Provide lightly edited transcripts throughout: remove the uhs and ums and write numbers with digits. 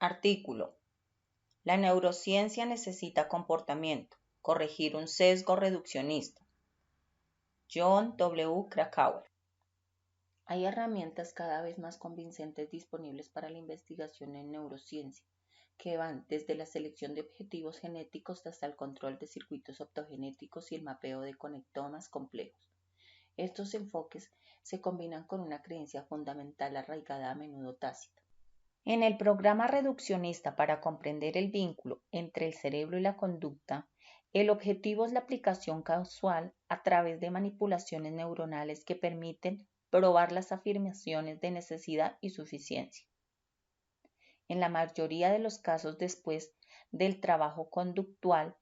Artículo. La neurociencia necesita comportamiento. Corregir un sesgo reduccionista. John W. Krakauer. Hay herramientas cada vez más convincentes disponibles para la investigación en neurociencia, que van desde la selección de objetivos genéticos hasta el control de circuitos optogenéticos y el mapeo de conectomas complejos. Estos enfoques se combinan con una creencia fundamental arraigada a menudo tácita. En el programa reduccionista para comprender el vínculo entre el cerebro y la conducta, el objetivo es la aplicación causal a través de manipulaciones neuronales que permiten probar las afirmaciones de necesidad y suficiencia. En la mayoría de los casos después del trabajo conductual,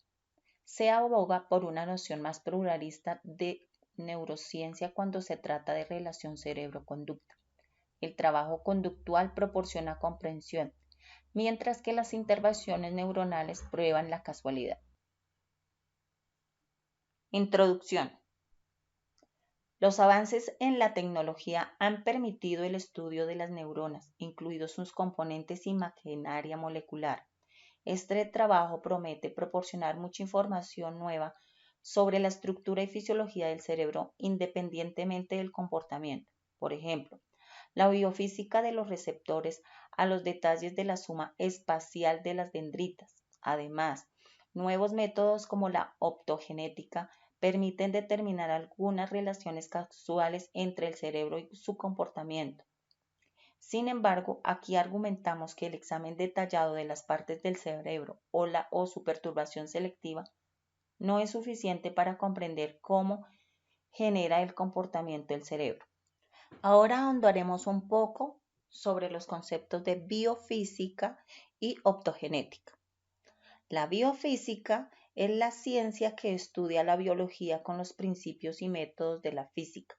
se aboga por una noción más pluralista de neurociencia cuando se trata de relación cerebro-conducta. El trabajo conductual proporciona comprensión, mientras que las intervenciones neuronales prueban la casualidad. Introducción. Los avances en la tecnología han permitido el estudio de las neuronas, incluidos sus componentes y maquinaria molecular. Este trabajo promete proporcionar mucha información nueva sobre la estructura y fisiología del cerebro independientemente del comportamiento. Por ejemplo, la biofísica de los receptores a los detalles de la suma espacial de las dendritas. Además, nuevos métodos como la optogenética permiten determinar algunas relaciones causales entre el cerebro y su comportamiento. Sin embargo, aquí argumentamos que el examen detallado de las partes del cerebro o su perturbación selectiva no es suficiente para comprender cómo genera el comportamiento del cerebro. Ahora ahondaremos un poco sobre los conceptos de biofísica y optogenética. La biofísica es la ciencia que estudia la biología con los principios y métodos de la física,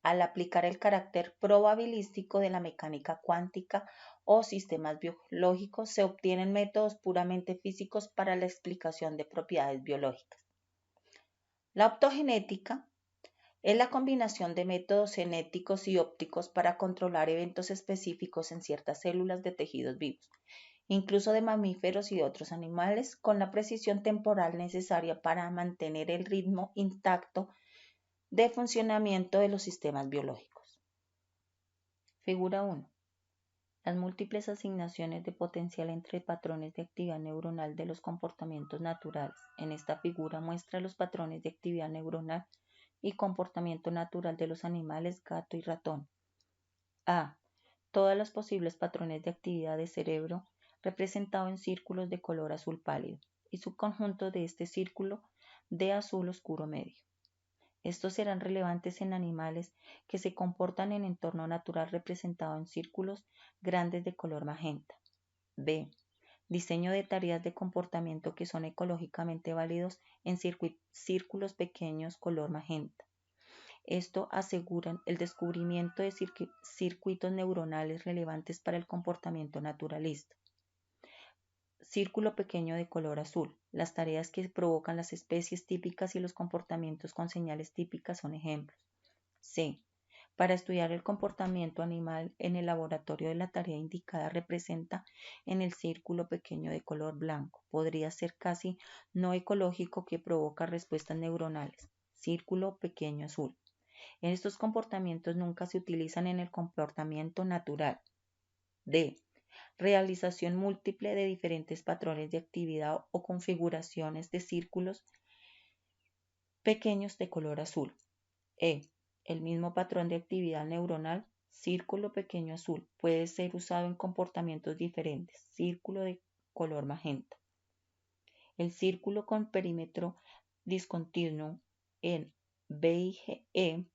al aplicar el carácter probabilístico de la mecánica cuántica o sistemas biológicos, se obtienen métodos puramente físicos para la explicación de propiedades biológicas. La optogenética es la combinación de métodos genéticos y ópticos para controlar eventos específicos en ciertas células de tejidos vivos, incluso de mamíferos y de otros animales, con la precisión temporal necesaria para mantener el ritmo intacto de funcionamiento de los sistemas biológicos. Figura 1. Las múltiples asignaciones de potencial entre patrones de actividad neuronal de los comportamientos naturales. En esta figura muestra los patrones de actividad neuronal y comportamiento natural de los animales gato y ratón. A. Todos los posibles patrones de actividad de cerebro representado en círculos de color azul pálido y su conjunto de este círculo de azul oscuro medio. Estos serán relevantes en animales que se comportan en entorno natural representado en círculos grandes de color magenta. B. Diseño de tareas de comportamiento que son ecológicamente válidos en círculos pequeños color magenta. Esto asegura el descubrimiento de circuitos neuronales relevantes para el comportamiento naturalista. Círculo pequeño de color azul. Las tareas que provocan las especies típicas y los comportamientos con señales típicas son ejemplos. C. Para estudiar el comportamiento animal en el laboratorio de la tarea indicada representa en el círculo pequeño de color blanco. Podría ser casi no ecológico que provoca respuestas neuronales. Círculo pequeño azul. Estos comportamientos nunca se utilizan en el comportamiento natural. D. Realización múltiple de diferentes patrones de actividad o configuraciones de círculos pequeños de color azul. E. El mismo patrón de actividad neuronal, círculo pequeño azul, puede ser usado en comportamientos diferentes, círculo de color magenta. El círculo con perímetro discontinuo en B y E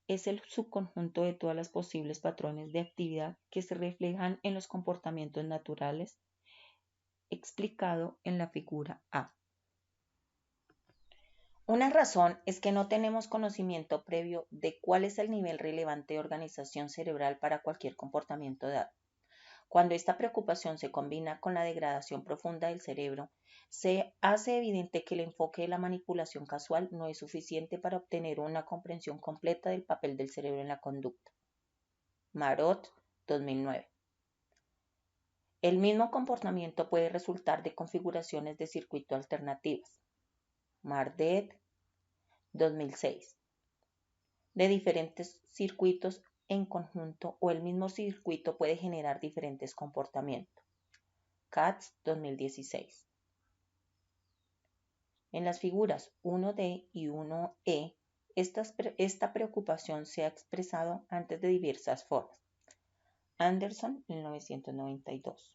es el subconjunto de todas las posibles patrones de actividad que se reflejan en los comportamientos naturales, explicado en la figura A. Una razón es que no tenemos conocimiento previo de cuál es el nivel relevante de organización cerebral para cualquier comportamiento dado. Cuando esta preocupación se combina con la degradación profunda del cerebro, se hace evidente que el enfoque de la manipulación causal no es suficiente para obtener una comprensión completa del papel del cerebro en la conducta. Marot, 2009. El mismo comportamiento puede resultar de configuraciones de circuito alternativas. Mardet, 2006. De diferentes circuitos en conjunto o el mismo circuito puede generar diferentes comportamientos. Katz, 2016. En las figuras 1D y 1E, esta preocupación se ha expresado antes de diversas formas. Anderson, 1992.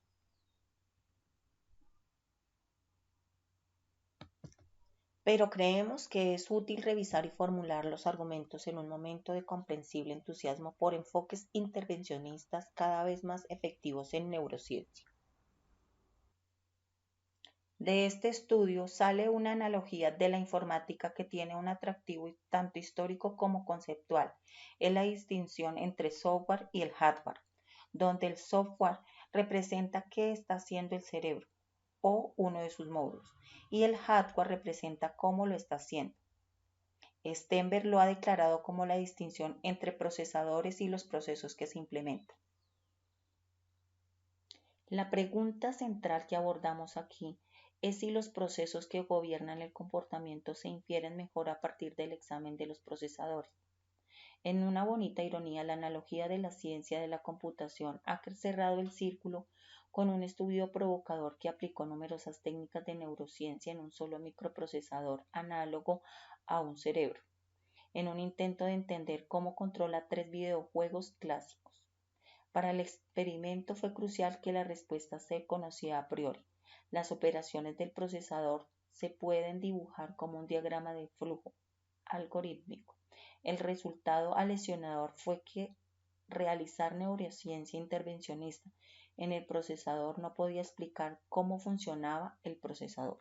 Pero creemos que es útil revisar y formular los argumentos en un momento de comprensible entusiasmo por enfoques intervencionistas cada vez más efectivos en neurociencia. De este estudio sale una analogía de la informática que tiene un atractivo tanto histórico como conceptual. Es la distinción entre software y el hardware, donde el software representa qué está haciendo el cerebro o uno de sus módulos, y el hardware representa cómo lo está haciendo. Stenberg lo ha declarado como la distinción entre procesadores y los procesos que se implementan. La pregunta central que abordamos aquí es si los procesos que gobiernan el comportamiento se infieren mejor a partir del examen de los procesadores. En una bonita ironía, la analogía de la ciencia de la computación ha cerrado el círculo con un estudio provocador que aplicó numerosas técnicas de neurociencia en un solo microprocesador análogo a un cerebro, en un intento de entender cómo controla 3 videojuegos clásicos. Para el experimento fue crucial que la respuesta se conocía a priori. Las operaciones del procesador se pueden dibujar como un diagrama de flujo algorítmico. El resultado aleccionador fue que realizar neurociencia intervencionista en el procesador no podía explicar cómo funcionaba el procesador.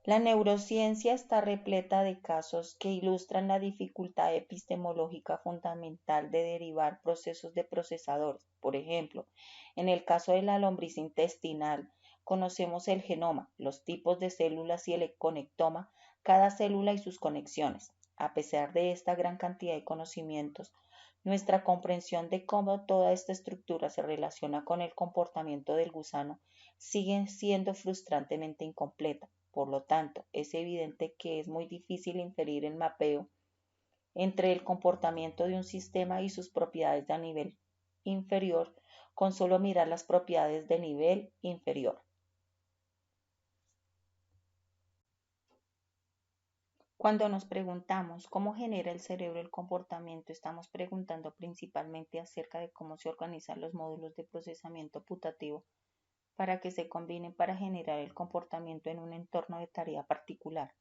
La neurociencia está repleta de casos que ilustran la dificultad epistemológica fundamental de derivar procesos de procesadores. Por ejemplo, en el caso de la lombriz intestinal, conocemos el genoma, los tipos de células y el conectoma, cada célula y sus conexiones. A pesar de esta gran cantidad de conocimientos, nuestra comprensión de cómo toda esta estructura se relaciona con el comportamiento del gusano sigue siendo frustrantemente incompleta. Por lo tanto, es evidente que es muy difícil inferir el mapeo entre el comportamiento de un sistema y sus propiedades de nivel inferior con solo mirar las propiedades de nivel inferior. Cuando nos preguntamos cómo genera el cerebro el comportamiento, estamos preguntando principalmente acerca de cómo se organizan los módulos de procesamiento putativo para que se combinen para generar el comportamiento en un entorno de tarea particular.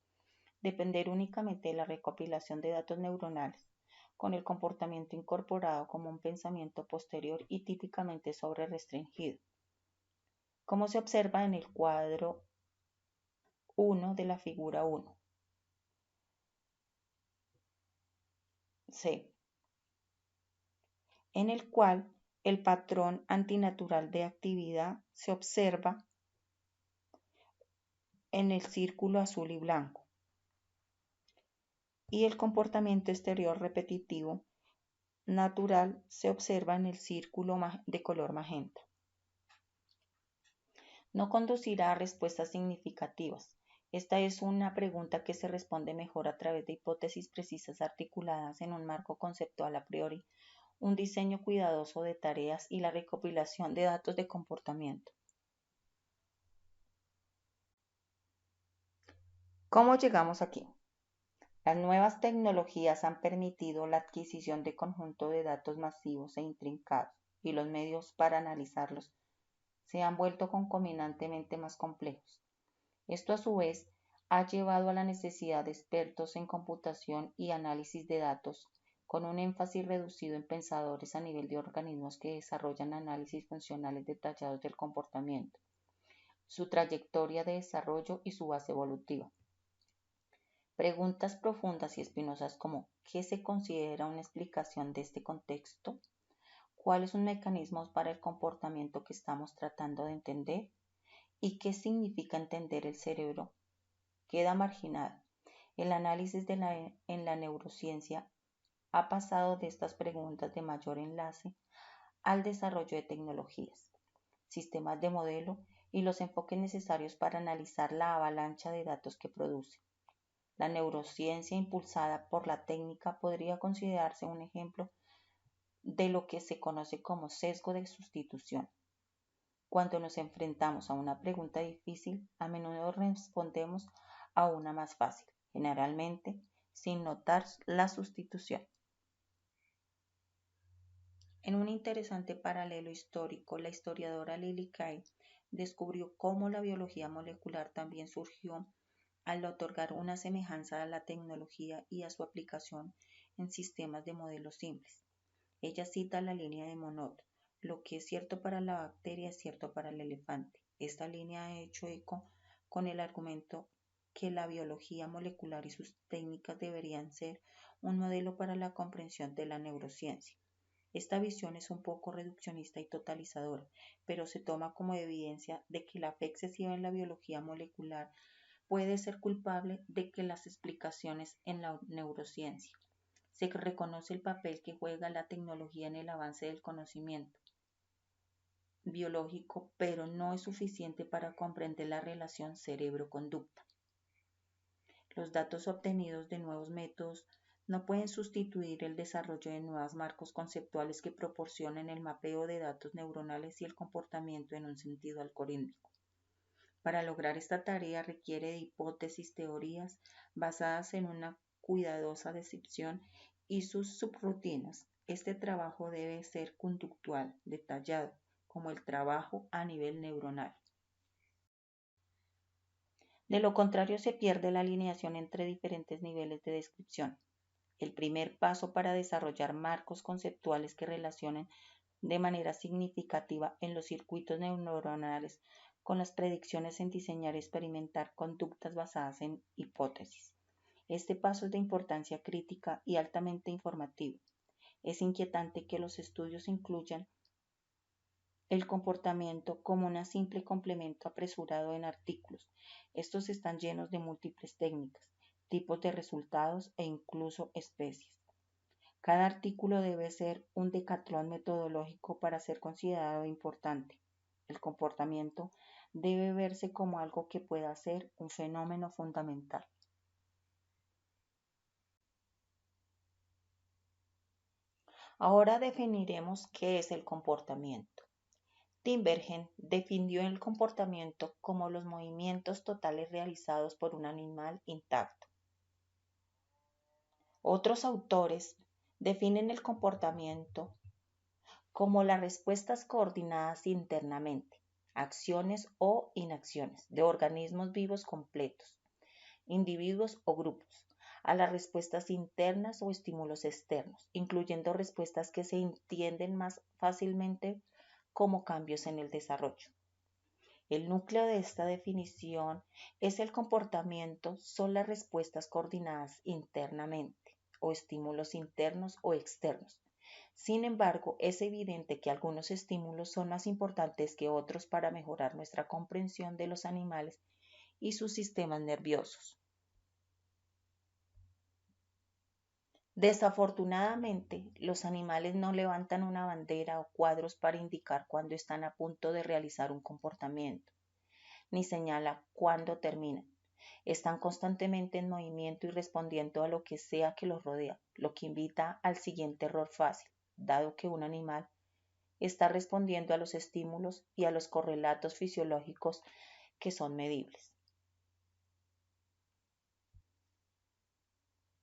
Depender únicamente de la recopilación de datos neuronales, con el comportamiento incorporado como un pensamiento posterior y típicamente sobre restringido, como se observa en el cuadro 1 de la figura 1. C, en el cual el patrón antinatural de actividad se observa en el círculo azul y blanco, y el comportamiento exterior repetitivo natural se observa en el círculo de color magenta. No conducirá a respuestas significativas. Esta es una pregunta que se responde mejor a través de hipótesis precisas articuladas en un marco conceptual a priori, un diseño cuidadoso de tareas y la recopilación de datos de comportamiento. ¿Cómo llegamos aquí? Las nuevas tecnologías han permitido la adquisición de conjuntos de datos masivos e intrincados, y los medios para analizarlos se han vuelto concomitantemente más complejos. Esto a su vez ha llevado a la necesidad de expertos en computación y análisis de datos, con un énfasis reducido en pensadores a nivel de organismos que desarrollan análisis funcionales detallados del comportamiento, su trayectoria de desarrollo y su base evolutiva. Preguntas profundas y espinosas como ¿qué se considera una explicación de este contexto? ¿Cuáles son los mecanismos para el comportamiento que estamos tratando de entender? ¿Y qué significa entender el cerebro? Queda marginado. El análisis en la neurociencia ha pasado de estas preguntas de mayor enlace al desarrollo de tecnologías, sistemas de modelo y los enfoques necesarios para analizar la avalancha de datos que produce. La neurociencia impulsada por la técnica podría considerarse un ejemplo de lo que se conoce como sesgo de sustitución. Cuando nos enfrentamos a una pregunta difícil, a menudo respondemos a una más fácil, generalmente sin notar la sustitución. En un interesante paralelo histórico, la historiadora Lily Kay descubrió cómo la biología molecular también surgió al otorgar una semejanza a la tecnología y a su aplicación en sistemas de modelos simples. Ella cita la línea de Monod: lo que es cierto para la bacteria es cierto para el elefante. Esta línea ha hecho eco con el argumento que la biología molecular y sus técnicas deberían ser un modelo para la comprensión de la neurociencia. Esta visión es un poco reduccionista y totalizadora, pero se toma como evidencia de que la fe excesiva en la biología molecular puede ser culpable de que las explicaciones en la neurociencia. Se reconoce el papel que juega la tecnología en el avance del conocimiento biológico, pero no es suficiente para comprender la relación cerebro-conducta. Los datos obtenidos de nuevos métodos no pueden sustituir el desarrollo de nuevos marcos conceptuales que proporcionen el mapeo de datos neuronales y el comportamiento en un sentido algorítmico. Para lograr esta tarea requiere de hipótesis, teorías basadas en una cuidadosa descripción y sus subrutinas. Este trabajo debe ser conductual, detallado, como el trabajo a nivel neuronal. De lo contrario, se pierde la alineación entre diferentes niveles de descripción. El primer paso para desarrollar marcos conceptuales que relacionen de manera significativa en los circuitos neuronales con las predicciones en diseñar y experimentar conductas basadas en hipótesis. Este paso es de importancia crítica y altamente informativo. Es inquietante que los estudios incluyan el comportamiento como un simple complemento apresurado en artículos. Estos están llenos de múltiples técnicas, tipos de resultados e incluso especies. Cada artículo debe ser un decatlón metodológico para ser considerado importante. El comportamiento debe verse como algo que pueda ser un fenómeno fundamental. Ahora definiremos qué es el comportamiento. Tinbergen definió el comportamiento como los movimientos totales realizados por un animal intacto. Otros autores definen el comportamiento como las respuestas coordinadas internamente, acciones o inacciones de organismos vivos completos, individuos o grupos, a las respuestas internas o estímulos externos, incluyendo respuestas que se entienden más fácilmente como cambios en el desarrollo. El núcleo de esta definición es el comportamiento son las respuestas coordinadas internamente o estímulos internos o externos. Sin embargo, es evidente que algunos estímulos son más importantes que otros para mejorar nuestra comprensión de los animales y sus sistemas nerviosos. Desafortunadamente, los animales no levantan una bandera o cuadros para indicar cuándo están a punto de realizar un comportamiento, ni señala cuándo terminan. Están constantemente en movimiento y respondiendo a lo que sea que los rodea, lo que invita al siguiente error fácil, dado que un animal está respondiendo a los estímulos y a los correlatos fisiológicos que son medibles.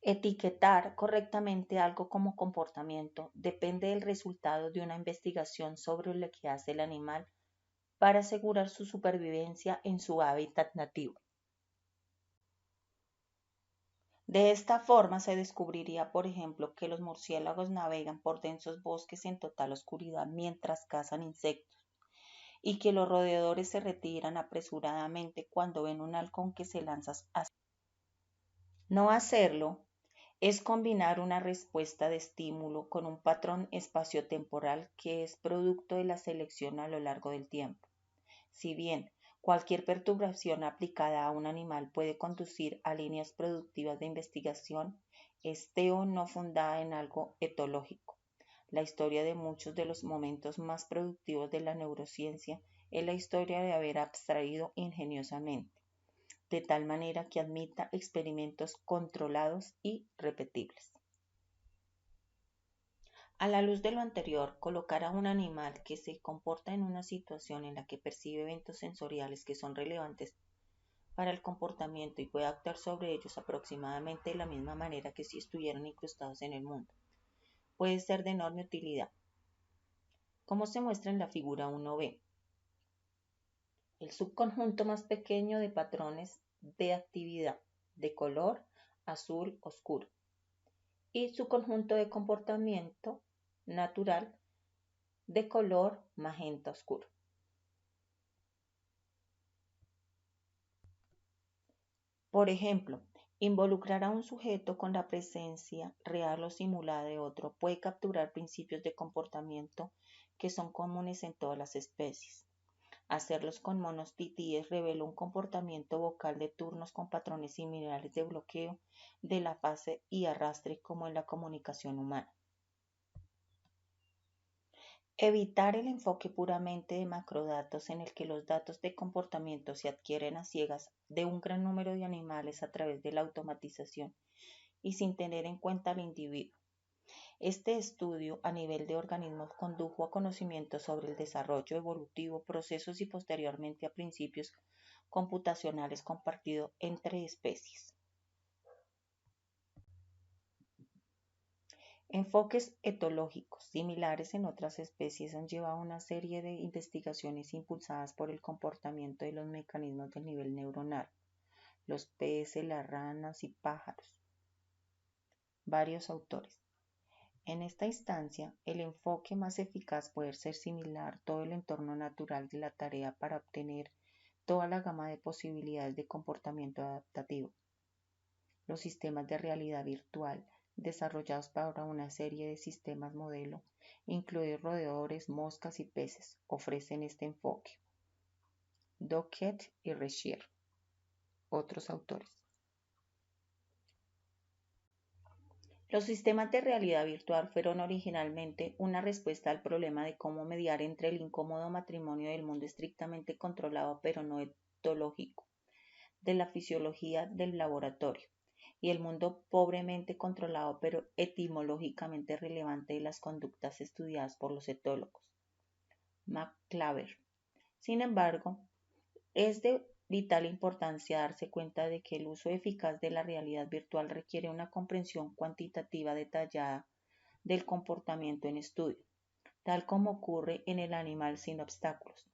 Etiquetar correctamente algo como comportamiento depende del resultado de una investigación sobre lo que hace el animal para asegurar su supervivencia en su hábitat nativo. De esta forma se descubriría, por ejemplo, que los murciélagos navegan por densos bosques en total oscuridad mientras cazan insectos y que los roedores se retiran apresuradamente cuando ven un halcón que se lanza hacia. No hacerlo es combinar una respuesta de estímulo con un patrón espaciotemporal que es producto de la selección a lo largo del tiempo. Si bien cualquier perturbación aplicada a un animal puede conducir a líneas productivas de investigación, esté o no fundada en algo etológico, La historia de muchos de los momentos más productivos de la neurociencia es la historia de haber abstraído ingeniosamente, de tal manera que admita experimentos controlados y repetibles. A la luz de lo anterior, colocar a un animal que se comporta en una situación en la que percibe eventos sensoriales que son relevantes para el comportamiento y puede actuar sobre ellos aproximadamente de la misma manera que si estuvieran incrustados en el mundo, puede ser de enorme utilidad. Como se muestra en la figura 1b, el subconjunto más pequeño de patrones de actividad de color azul oscuro y su conjunto de comportamiento natural de color magenta oscuro. Por ejemplo, involucrar a un sujeto con la presencia real o simulada de otro puede capturar principios de comportamiento que son comunes en todas las especies. Hacerlos con monos titíes revela un comportamiento vocal de turnos con patrones similares de bloqueo de la fase y arrastre como en la comunicación humana. Evitar el enfoque puramente de macrodatos en el que los datos de comportamiento se adquieren a ciegas de un gran número de animales a través de la automatización y sin tener en cuenta al individuo. Este estudio a nivel de organismos condujo a conocimientos sobre el desarrollo evolutivo, procesos y posteriormente a principios computacionales compartidos entre especies. Enfoques etológicos similares en otras especies han llevado a una serie de investigaciones impulsadas por el comportamiento de los mecanismos del nivel neuronal, los peces, las ranas y pájaros. Varios autores. En esta instancia, el enfoque más eficaz puede ser similar todo el entorno natural de la tarea para obtener toda la gama de posibilidades de comportamiento adaptativo. Los sistemas de realidad virtual desarrollados para una serie de sistemas modelo, incluidos roedores, moscas y peces, ofrecen este enfoque. Dockett y Reschier. Otros autores. Los sistemas de realidad virtual fueron originalmente una respuesta al problema de cómo mediar entre el incómodo matrimonio del mundo estrictamente controlado pero no etológico, de la fisiología del laboratorio, y el mundo pobremente controlado pero etimológicamente relevante de las conductas estudiadas por los etólogos. McClaver. Sin embargo, es de vital importancia darse cuenta de que el uso eficaz de la realidad virtual requiere una comprensión cuantitativa detallada del comportamiento en estudio, tal como ocurre en el animal sin obstáculos.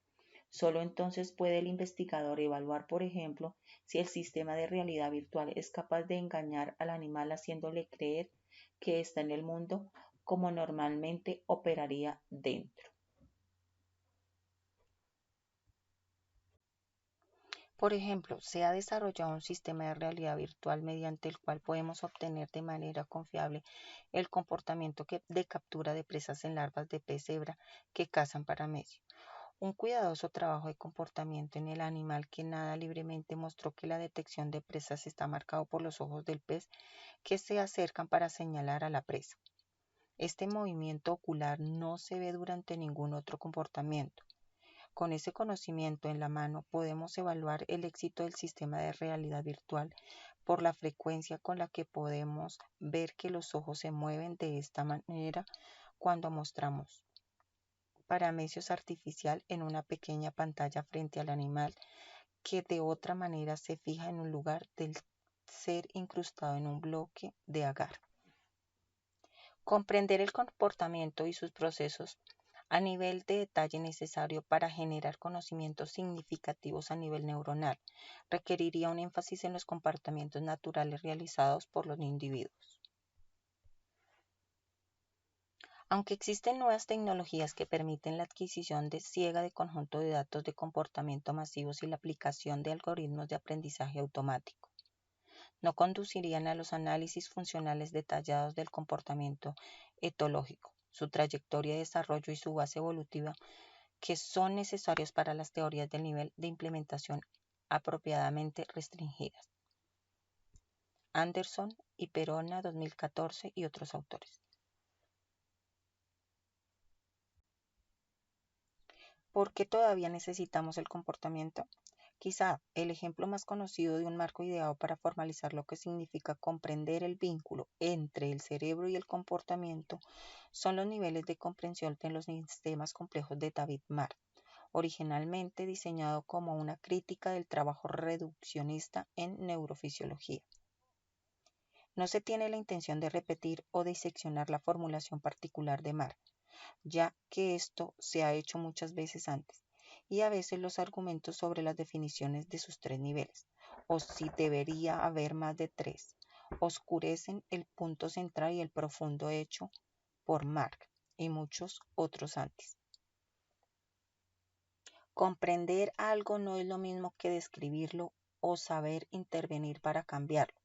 Solo entonces puede el investigador evaluar, por ejemplo, si el sistema de realidad virtual es capaz de engañar al animal haciéndole creer que está en el mundo como normalmente operaría dentro. Por ejemplo, se ha desarrollado un sistema de realidad virtual mediante el cual podemos obtener de manera confiable el comportamiento de captura de presas en larvas de pez cebra que cazan paramecio. Un cuidadoso trabajo de comportamiento en el animal que nada libremente mostró que la detección de presas está marcado por los ojos del pez que se acercan para señalar a la presa. Este movimiento ocular no se ve durante ningún otro comportamiento. Con ese conocimiento en la mano podemos evaluar el éxito del sistema de realidad virtual por la frecuencia con la que podemos ver que los ojos se mueven de esta manera cuando mostramos paramecios artificial en una pequeña pantalla frente al animal que de otra manera se fija en un lugar del ser incrustado en un bloque de agar. Comprender el comportamiento y sus procesos a nivel de detalle necesario para generar conocimientos significativos a nivel neuronal requeriría un énfasis en los comportamientos naturales realizados por los individuos. Aunque existen nuevas tecnologías que permiten la adquisición ciega de conjunto de datos de comportamiento masivos y la aplicación de algoritmos de aprendizaje automático, no conducirían a los análisis funcionales detallados del comportamiento etológico, su trayectoria de desarrollo y su base evolutiva que son necesarios para las teorías del nivel de implementación apropiadamente restringidas. Anderson y Perona 2014 y otros autores. ¿Por qué todavía necesitamos el comportamiento? Quizá el ejemplo más conocido de un marco ideado para formalizar lo que significa comprender el vínculo entre el cerebro y el comportamiento son los niveles de comprensión de los sistemas complejos de David Marr, originalmente diseñado como una crítica del trabajo reduccionista en neurofisiología. No se tiene la intención de repetir o diseccionar la formulación particular de Marr, ya que esto se ha hecho muchas veces antes, y a veces los argumentos sobre las definiciones de sus tres niveles, o si debería haber más de tres, oscurecen el punto central y el profundo hecho por Marx y muchos otros antes. Comprender algo no es lo mismo que describirlo o saber intervenir para cambiarlo.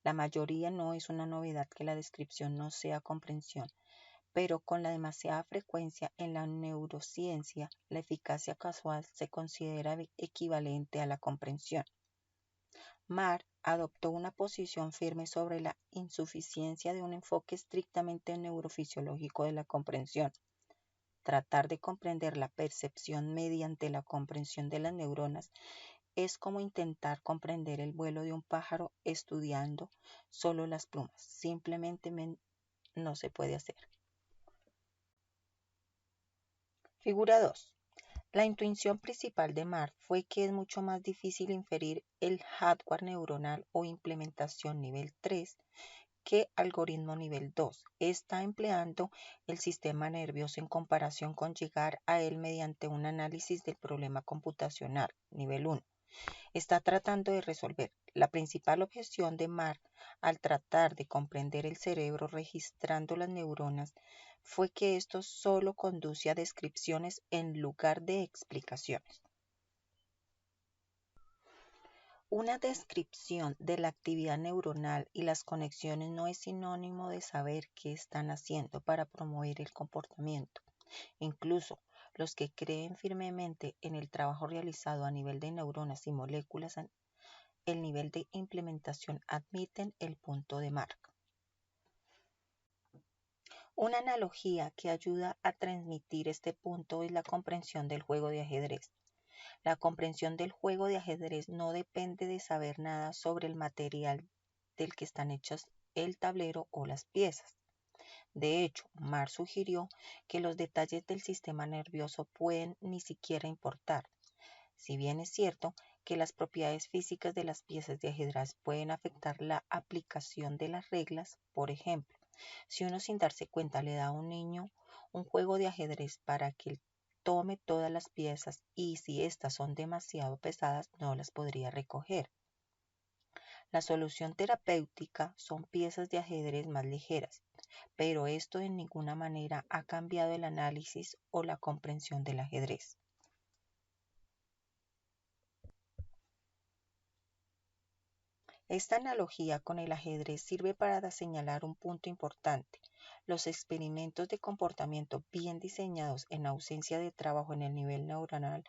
La mayoría no es una novedad que la descripción no sea comprensión, pero con la demasiada frecuencia en la neurociencia, la eficacia causal se considera equivalente a la comprensión. Marr adoptó una posición firme sobre la insuficiencia de un enfoque estrictamente neurofisiológico de la comprensión. Tratar de comprender la percepción mediante la comprensión de las neuronas es como intentar comprender el vuelo de un pájaro estudiando solo las plumas. Simplemente no se puede hacer. Figura 2. La intuición principal de Marr fue que es mucho más difícil inferir el hardware neuronal o implementación nivel 3 que algoritmo nivel 2. Está empleando el sistema nervioso en comparación con llegar a él mediante un análisis del problema computacional nivel 1. Está tratando de resolver. La principal objeción de Marr al tratar de comprender el cerebro registrando las neuronas fue que esto solo conduce a descripciones en lugar de explicaciones. Una descripción de la actividad neuronal y las conexiones no es sinónimo de saber qué están haciendo para promover el comportamiento. Incluso los que creen firmemente en el trabajo realizado a nivel de neuronas y moléculas, el nivel de implementación admiten el punto de Marr. Una analogía que ayuda a transmitir este punto es la comprensión del juego de ajedrez. La comprensión del juego de ajedrez no depende de saber nada sobre el material del que están hechos el tablero o las piezas. De hecho, Marr sugirió que los detalles del sistema nervioso pueden ni siquiera importar. Si bien es cierto que las propiedades físicas de las piezas de ajedrez pueden afectar la aplicación de las reglas, por ejemplo, si uno sin darse cuenta le da a un niño un juego de ajedrez para que él tome todas las piezas y si éstas son demasiado pesadas no las podría recoger. La solución terapéutica son piezas de ajedrez más ligeras, pero esto en ninguna manera ha cambiado el análisis o la comprensión del ajedrez. Esta analogía con el ajedrez sirve para señalar un punto importante. Los experimentos de comportamiento bien diseñados en ausencia de trabajo en el nivel neuronal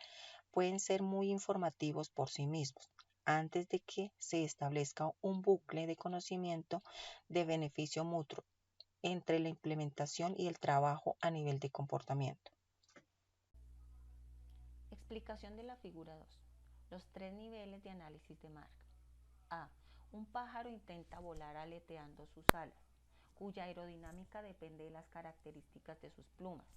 pueden ser muy informativos por sí mismos, antes de que se establezca un bucle de conocimiento de beneficio mutuo entre la implementación y el trabajo a nivel de comportamiento. Explicación de la figura 2. Los tres niveles de análisis de Marr. A. Un pájaro intenta volar aleteando sus alas, cuya aerodinámica depende de las características de sus plumas.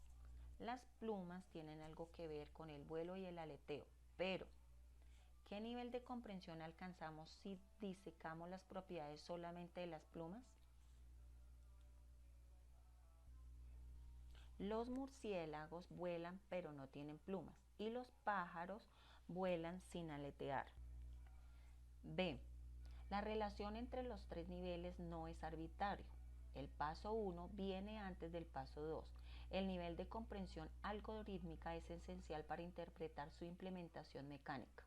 Las plumas tienen algo que ver con el vuelo y el aleteo, pero ¿qué nivel de comprensión alcanzamos si disecamos las propiedades solamente de las plumas? Los murciélagos vuelan pero no tienen plumas y los pájaros vuelan sin aletear. B. La relación entre los tres niveles no es arbitrario. El paso 1 viene antes del paso 2. El nivel de comprensión algorítmica es esencial para interpretar su implementación mecánica.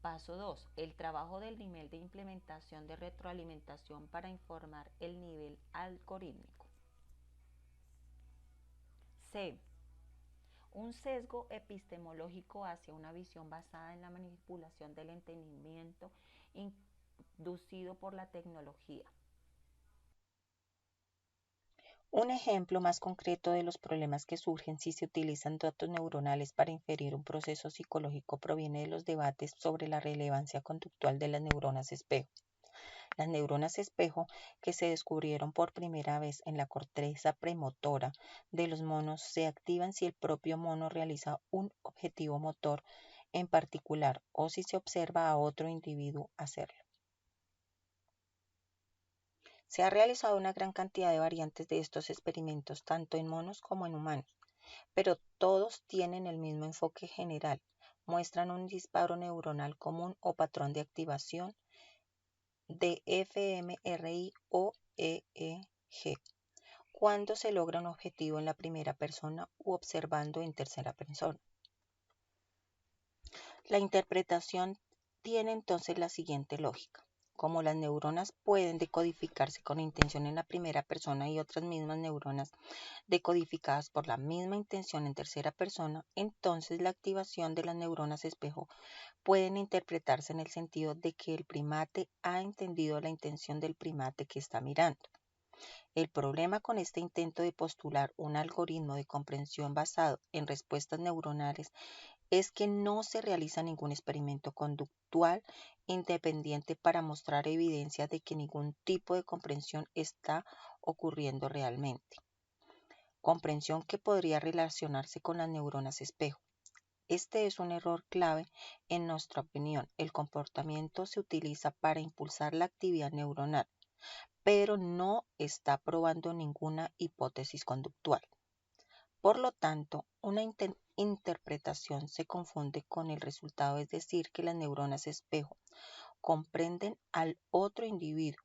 Paso 2. El trabajo del nivel de implementación de retroalimentación para informar el nivel algorítmico. C. Un sesgo epistemológico hacia una visión basada en la manipulación del entendimiento inducido por la tecnología. Un ejemplo más concreto de los problemas que surgen si se utilizan datos neuronales para inferir un proceso psicológico proviene de los debates sobre la relevancia conductual de las neuronas espejo. Las neuronas espejo, que se descubrieron por primera vez en la corteza premotora de los monos, se activan si el propio mono realiza un objetivo motor en particular o si se observa a otro individuo hacerlo. Se ha realizado una gran cantidad de variantes de estos experimentos, tanto en monos como en humanos, pero todos tienen el mismo enfoque general. Muestran un disparo neuronal común o patrón de activación de fMRI o EEG cuando se logra un objetivo en la primera persona u observando en tercera persona. La interpretación tiene entonces la siguiente lógica. Como las neuronas pueden decodificarse con intención en la primera persona y otras mismas neuronas decodificadas por la misma intención en tercera persona, entonces la activación de las neuronas espejo pueden interpretarse en el sentido de que el primate ha entendido la intención del primate que está mirando. El problema con este intento de postular un algoritmo de comprensión basado en respuestas neuronales es que no se realiza ningún experimento conductual independiente para mostrar evidencia de que ningún tipo de comprensión está ocurriendo realmente. Comprensión que podría relacionarse con las neuronas espejo. Este es un error clave en nuestra opinión. El comportamiento se utiliza para impulsar la actividad neuronal, pero no está probando ninguna hipótesis conductual. Por lo tanto, una interpretación se confunde con el resultado, es decir, que las neuronas espejo comprenden al otro individuo.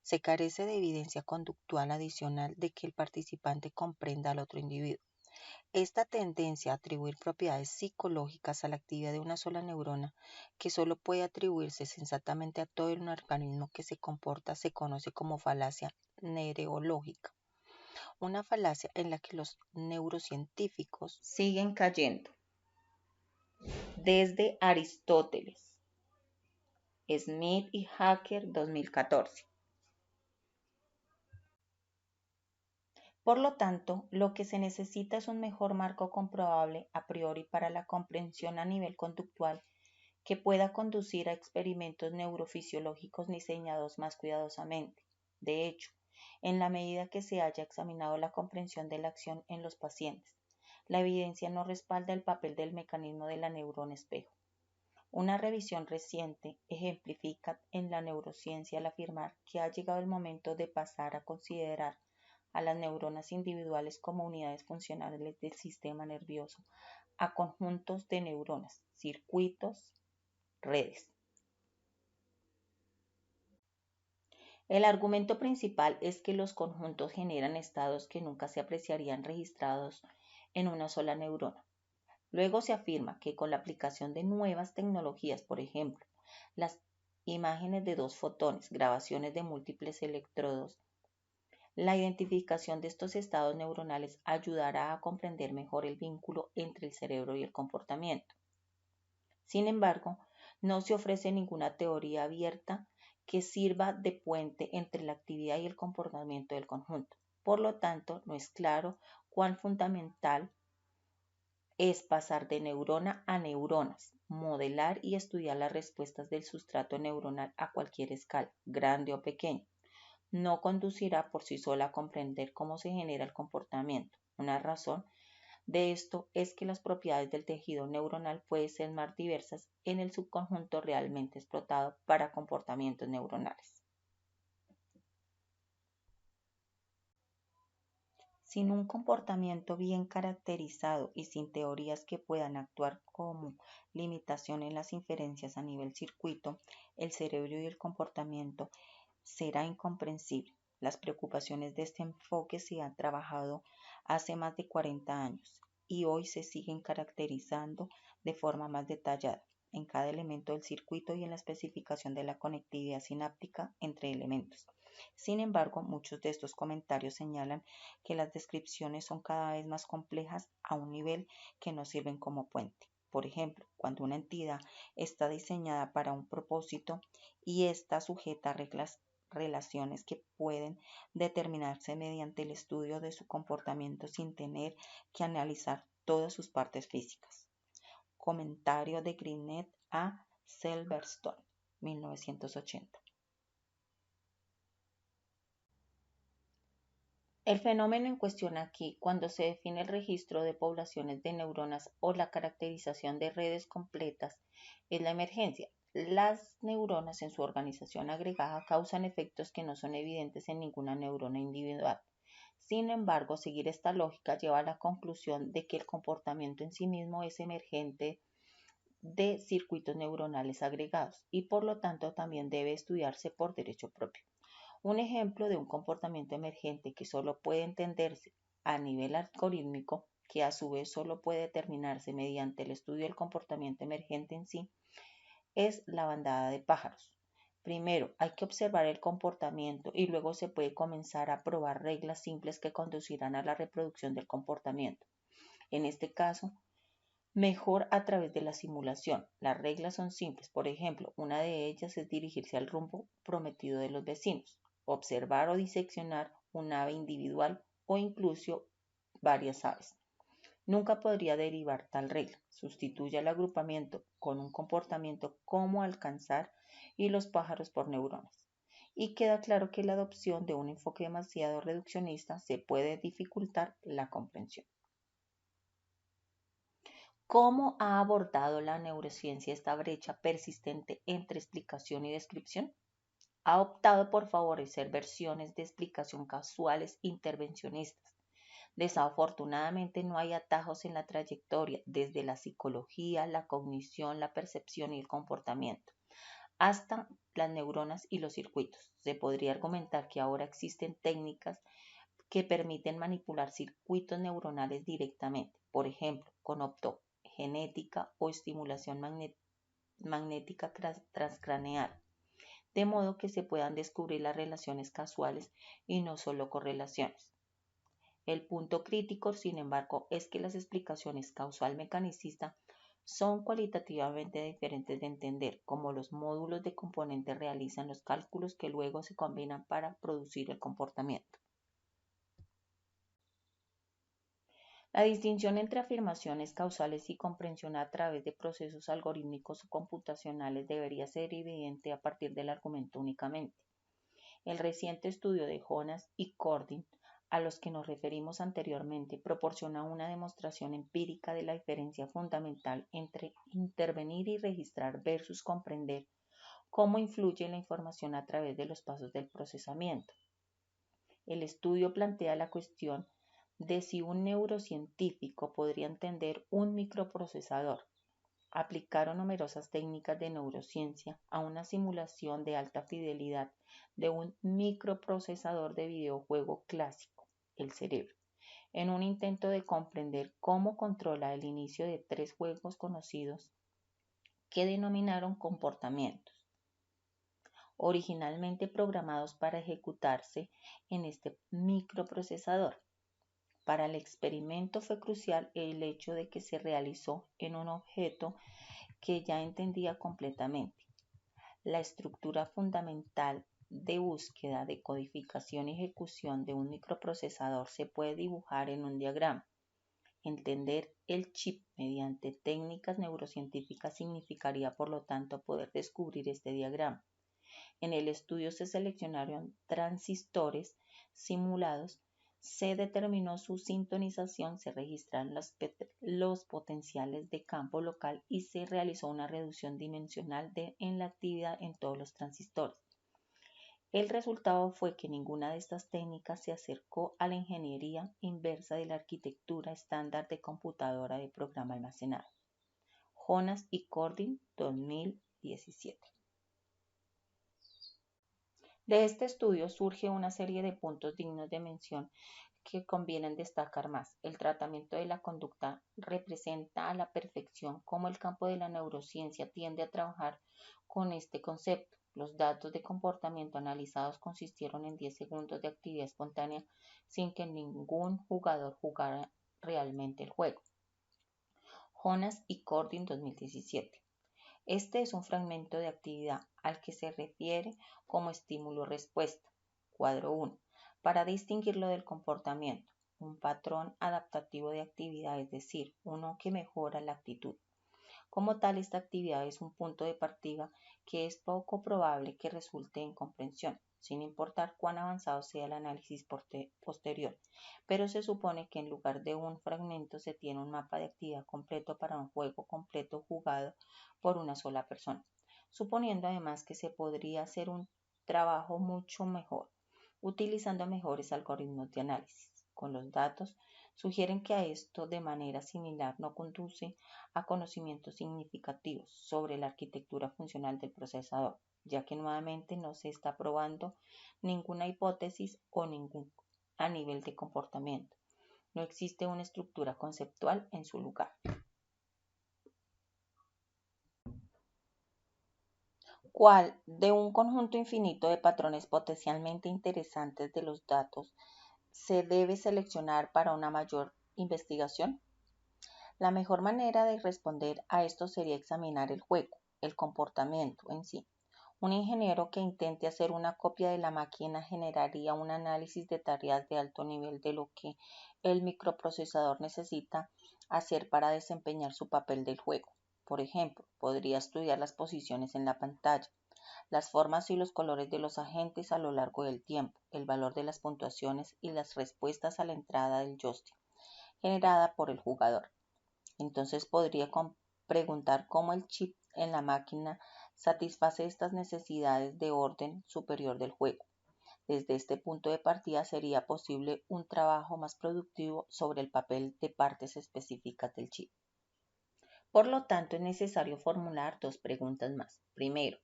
Se carece de evidencia conductual adicional de que el participante comprenda al otro individuo. Esta tendencia a atribuir propiedades psicológicas a la actividad de una sola neurona, que solo puede atribuirse sensatamente a todo el organismo que se comporta, se conoce como falacia neurológica. Una falacia en la que los neurocientíficos siguen cayendo. Desde Aristóteles, Smith y Hacker 2014. Por lo tanto, lo que se necesita es un mejor marco comprobable a priori para la comprensión a nivel conductual que pueda conducir a experimentos neurofisiológicos diseñados más cuidadosamente. De hecho, en la medida que se haya examinado la comprensión de la acción en los pacientes, la evidencia no respalda el papel del mecanismo de la neurona espejo. Una revisión reciente ejemplifica en la neurociencia al afirmar que ha llegado el momento de pasar a considerar a las neuronas individuales como unidades funcionales del sistema nervioso, a conjuntos de neuronas, circuitos, redes. El argumento principal es que los conjuntos generan estados que nunca se apreciarían registrados en una sola neurona. Luego se afirma que con la aplicación de nuevas tecnologías, por ejemplo, las imágenes de dos fotones, grabaciones de múltiples electrodos, la identificación de estos estados neuronales ayudará a comprender mejor el vínculo entre el cerebro y el comportamiento. Sin embargo, no se ofrece ninguna teoría abierta que sirva de puente entre la actividad y el comportamiento del conjunto. Por lo tanto, no es claro cuán fundamental es pasar de neurona a neuronas, modelar y estudiar las respuestas del sustrato neuronal a cualquier escala, grande o pequeña. No conducirá por sí sola a comprender cómo se genera el comportamiento. Una razón de esto es que las propiedades del tejido neuronal pueden ser más diversas en el subconjunto realmente explotado para comportamientos neuronales. Sin un comportamiento bien caracterizado y sin teorías que puedan actuar como limitación en las inferencias a nivel circuito, el cerebro y el comportamiento será incomprensible. Las preocupaciones de este enfoque se han trabajado hace más de 40 años y hoy se siguen caracterizando de forma más detallada en cada elemento del circuito y en la especificación de la conectividad sináptica entre elementos. Sin embargo, muchos de estos comentarios señalan que las descripciones son cada vez más complejas a un nivel que no sirven como puente. Por ejemplo, cuando una entidad está diseñada para un propósito y está sujeta a reglas relaciones que pueden determinarse mediante el estudio de su comportamiento sin tener que analizar todas sus partes físicas. Comentario de Grinet a Silverstone, 1980. El fenómeno en cuestión aquí, cuando se define el registro de poblaciones de neuronas o la caracterización de redes completas, es la emergencia. Las neuronas en su organización agregada causan efectos que no son evidentes en ninguna neurona individual. Sin embargo, seguir esta lógica lleva a la conclusión de que el comportamiento en sí mismo es emergente de circuitos neuronales agregados y por lo tanto también debe estudiarse por derecho propio. Un ejemplo de un comportamiento emergente que solo puede entenderse a nivel algorítmico, que a su vez solo puede determinarse mediante el estudio del comportamiento emergente en sí, es la bandada de pájaros. Primero hay que observar el comportamiento y luego se puede comenzar a probar reglas simples que conducirán a la reproducción del comportamiento. En este caso, mejor a través de la simulación. Las reglas son simples. Por ejemplo, una de ellas es dirigirse al rumbo prometido de los vecinos, observar o diseccionar un ave individual o incluso varias aves. Nunca podría derivar tal regla. Sustituye el agrupamiento con un comportamiento como alcanzar y los pájaros por neuronas. Y queda claro que la adopción de un enfoque demasiado reduccionista se puede dificultar la comprensión. ¿Cómo ha abordado la neurociencia esta brecha persistente entre explicación y descripción? Ha optado por favorecer versiones de explicación casuales intervencionistas. Desafortunadamente no hay atajos en la trayectoria desde la psicología, la cognición, la percepción y el comportamiento, hasta las neuronas y los circuitos. Se podría argumentar que ahora existen técnicas que permiten manipular circuitos neuronales directamente, por ejemplo, con optogenética o estimulación magnética transcraneal, de modo que se puedan descubrir las relaciones casuales y no solo correlaciones. El punto crítico, sin embargo, es que las explicaciones causal-mecanicista son cualitativamente diferentes de entender, como los módulos de componentes realizan los cálculos que luego se combinan para producir el comportamiento. La distinción entre afirmaciones causales y comprensión a través de procesos algorítmicos o computacionales debería ser evidente a partir del argumento únicamente. El reciente estudio de Jonas y Cordin, a los que nos referimos anteriormente, proporciona una demostración empírica de la diferencia fundamental entre intervenir y registrar versus comprender cómo influye la información a través de los pasos del procesamiento. El estudio plantea la cuestión de si un neurocientífico podría entender un microprocesador. Aplicaron numerosas técnicas de neurociencia a una simulación de alta fidelidad de un microprocesador de videojuego clásico, el cerebro, en un intento de comprender cómo controla el inicio de 3 juegos conocidos que denominaron comportamientos, originalmente programados para ejecutarse en este microprocesador. Para el experimento fue crucial el hecho de que se realizó en un objeto que ya entendía completamente. La estructura fundamental de búsqueda, de codificación y ejecución de un microprocesador se puede dibujar en un diagrama. Entender el chip mediante técnicas neurocientíficas significaría, por lo tanto, poder descubrir este diagrama. En el estudio se seleccionaron transistores simulados, se determinó su sintonización, se registraron los potenciales de campo local y se realizó una reducción dimensional en la actividad en todos los transistores. El resultado fue que ninguna de estas técnicas se acercó a la ingeniería inversa de la arquitectura estándar de computadora de programa almacenado. Jonas y Cordin, 2017. De este estudio surge una serie de puntos dignos de mención que convienen destacar más. El tratamiento de la conducta representa a la perfección cómo el campo de la neurociencia tiende a trabajar con este concepto. Los datos de comportamiento analizados consistieron en 10 segundos de actividad espontánea sin que ningún jugador jugara realmente el juego. Jonas y Cordin, 2017. Este es un fragmento de actividad al que se refiere como estímulo-respuesta. Cuadro 1. Para distinguirlo del comportamiento, un patrón adaptativo de actividad, es decir, uno que mejora la actitud. Como tal, esta actividad es un punto de partida que es poco probable que resulte en comprensión, sin importar cuán avanzado sea el análisis posterior, pero se supone que en lugar de un fragmento se tiene un mapa de actividad completo para un juego completo jugado por una sola persona, suponiendo además que se podría hacer un trabajo mucho mejor, utilizando mejores algoritmos de análisis. Con los datos, sugieren que a esto de manera similar no conduce a conocimientos significativos sobre la arquitectura funcional del procesador, ya que nuevamente no se está probando ninguna hipótesis o ningún a nivel de comportamiento. No existe una estructura conceptual en su lugar. ¿Cuál de un conjunto infinito de patrones potencialmente interesantes de los datos se debe seleccionar para una mayor investigación? La mejor manera de responder a esto sería examinar el juego, el comportamiento en sí. Un ingeniero que intente hacer una copia de la máquina generaría un análisis de tareas de alto nivel de lo que el microprocesador necesita hacer para desempeñar su papel del juego. Por ejemplo, podría estudiar las posiciones en la pantalla, las formas y los colores de los agentes a lo largo del tiempo, el valor de las puntuaciones y las respuestas a la entrada del joystick generada por el jugador. Entonces podría preguntar cómo el chip en la máquina satisface estas necesidades de orden superior del juego. Desde este punto de partida sería posible un trabajo más productivo sobre el papel de partes específicas del chip. Por lo tanto, es necesario formular dos preguntas más. Primero,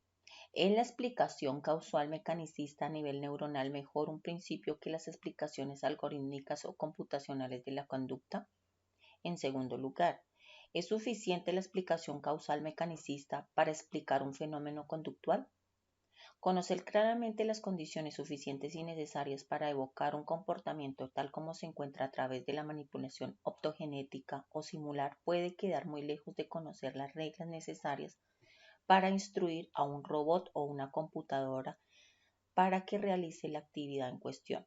¿es la explicación causal mecanicista a nivel neuronal mejor un principio que las explicaciones algorítmicas o computacionales de la conducta? En segundo lugar, ¿es suficiente la explicación causal mecanicista para explicar un fenómeno conductual? Conocer claramente las condiciones suficientes y necesarias para evocar un comportamiento tal como se encuentra a través de la manipulación optogenética o simular puede quedar muy lejos de conocer las reglas necesarias para instruir a un robot o una computadora para que realice la actividad en cuestión.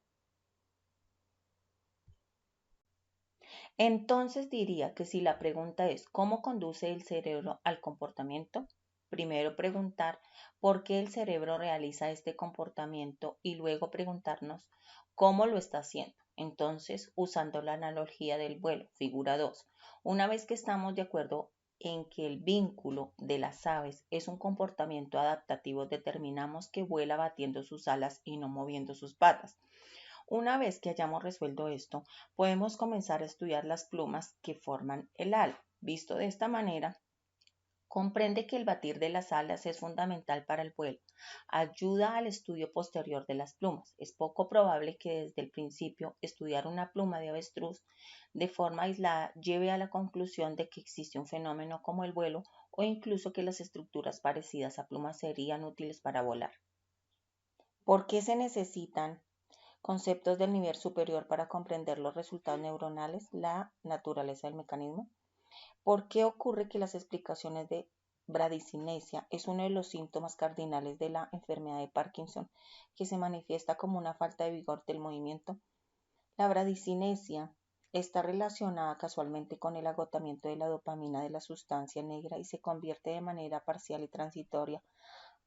Entonces diría que si la pregunta es ¿cómo conduce el cerebro al comportamiento? Primero preguntar por qué el cerebro realiza este comportamiento y luego preguntarnos cómo lo está haciendo. Entonces, usando la analogía del vuelo, figura 2, una vez que estamos de acuerdo en que el vínculo de las aves es un comportamiento adaptativo, determinamos que vuela batiendo sus alas y no moviendo sus patas. Una vez que hayamos resuelto esto, podemos comenzar a estudiar las plumas que forman el ala. Visto de esta manera, comprende que el batir de las alas es fundamental para el vuelo. Ayuda al estudio posterior de las plumas. Es poco probable que desde el principio estudiar una pluma de avestruz de forma aislada lleve a la conclusión de que existe un fenómeno como el vuelo o incluso que las estructuras parecidas a plumas serían útiles para volar. ¿Por qué se necesitan conceptos del nivel superior para comprender los resultados neuronales, la naturaleza del mecanismo? ¿Por qué ocurre que las explicaciones de bradicinesia es uno de los síntomas cardinales de la enfermedad de Parkinson, que se manifiesta como una falta de vigor del movimiento? La bradicinesia está relacionada casualmente con el agotamiento de la dopamina de la sustancia negra y se convierte de manera parcial y transitoria